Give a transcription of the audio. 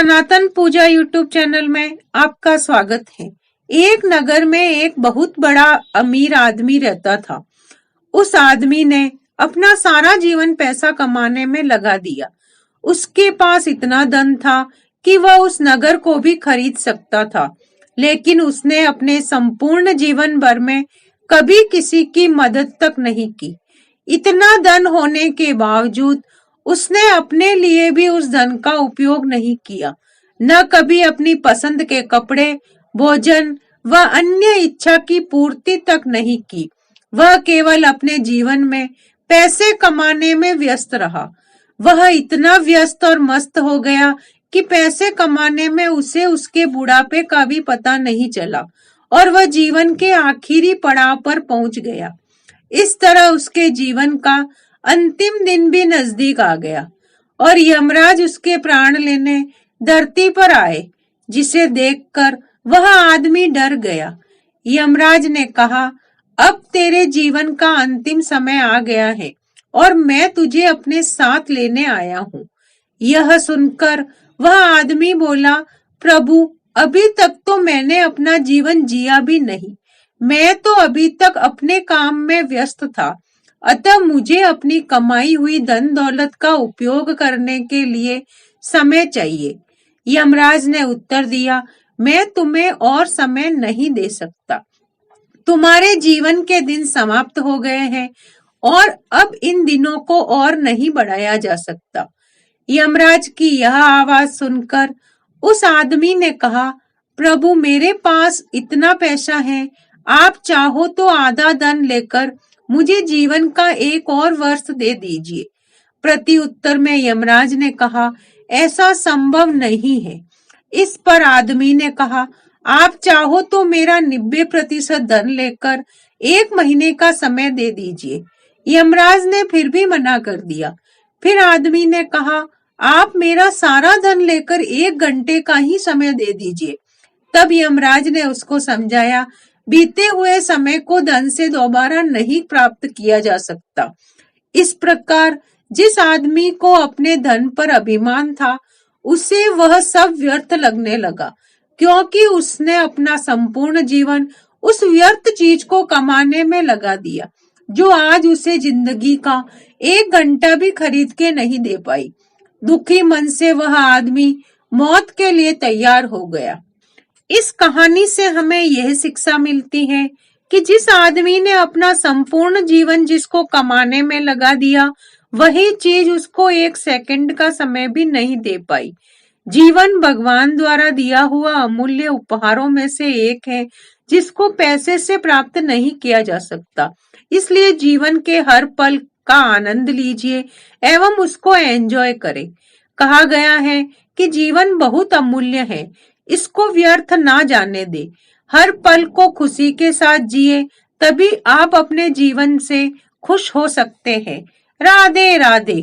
सनातन पूजा YouTube channel में आपका स्वागत है। एक नगर में एक बहुत बड़ा अमीर आदमी रहता था। उस आदमी ने अपना सारा जीवन पैसा कमाने में लगा दिया। उसके पास इतना धन था कि वह उस नगर को भी खरीद सकता था, लेकिन उसने अपने संपूर्ण जीवन भर में कभी किसी की मदद तक नहीं की। इतना धन होने के बावजूद उसने अपने लिए भी उस धन का उपयोग नहीं किया। न कभी अपनी पसंद के कपड़े, भोजन व अन्य इच्छा की पूर्ति तक नहीं की। वह केवल अपने जीवन में पैसे कमाने में व्यस्त रहा। वह इतना व्यस्त और मस्त हो गया कि पैसे कमाने में उसे उसके बुढ़ापे का भी पता नहीं चला और वह जीवन के आखिरी पड़ाव पर पहुंच गया। इस तरह उसके जीवन का अंतिम दिन भी नजदीक आ गया और यमराज उसके प्राण लेने धरती पर आए, जिसे देखकर वह आदमी डर गया। यमराज ने कहा, अब तेरे जीवन का अंतिम समय आ गया है और मैं तुझे अपने साथ लेने आया हूँ। यह सुनकर वह आदमी बोला, प्रभु, अभी तक तो मैंने अपना जीवन जिया भी नहीं। मैं तो अभी तक अपने काम में व्यस्त था, अतः मुझे अपनी कमाई हुई धन दौलत का उपयोग करने के लिए समय चाहिए। यमराज ने उत्तर दिया, मैं तुम्हें और समय नहीं दे सकता। तुम्हारे जीवन के दिन समाप्त हो गए हैं और अब इन दिनों को और नहीं बढ़ाया जा सकता। यमराज की यह आवाज सुनकर उस आदमी ने कहा, प्रभु, मेरे पास इतना पैसा है, आप चाहो तो आधा धन लेकर मुझे जीवन का एक और वर्ष दे दीजिए। प्रति उत्तर में यमराज ने कहा, ऐसा संभव नहीं है। इस पर आदमी ने कहा, आप चाहो तो मेरा 90% धन लेकर 1 महीने का समय दे दीजिए। यमराज ने फिर भी मना कर दिया। फिर आदमी ने कहा, आप मेरा सारा धन लेकर 1 घंटे का ही समय दे दीजिए। तब यमराज ने उसको समझाया, बीते हुए समय को धन से दोबारा नहीं प्राप्त किया जा सकता। इस प्रकार जिस आदमी को अपने धन पर अभिमान था, उसे वह सब व्यर्थ लगने लगा, क्योंकि उसने अपना संपूर्ण जीवन उस व्यर्थ चीज को कमाने में लगा दिया, जो आज उसे जिंदगी का 1 घंटा भी खरीद के नहीं दे पाई। दुखी मन से वह आदमी मौत के लिए तैयार हो गया। इस कहानी से हमें यह शिक्षा मिलती है कि जिस आदमी ने अपना संपूर्ण जीवन जिसको कमाने में लगा दिया, वही चीज उसको 1 सेकंड का समय भी नहीं दे पाई। जीवन भगवान द्वारा दिया हुआ अमूल्य उपहारों में से एक है, जिसको पैसे से प्राप्त नहीं किया जा सकता। इसलिए जीवन के हर पल का आनंद लीजिए एवं उसको एंजॉय करें। कहा गया है कि जीवन बहुत अमूल्य है, इसको व्यर्थ ना जाने दे। हर पल को खुशी के साथ जिए, तभी आप अपने जीवन से खुश हो सकते हैं। राधे राधे।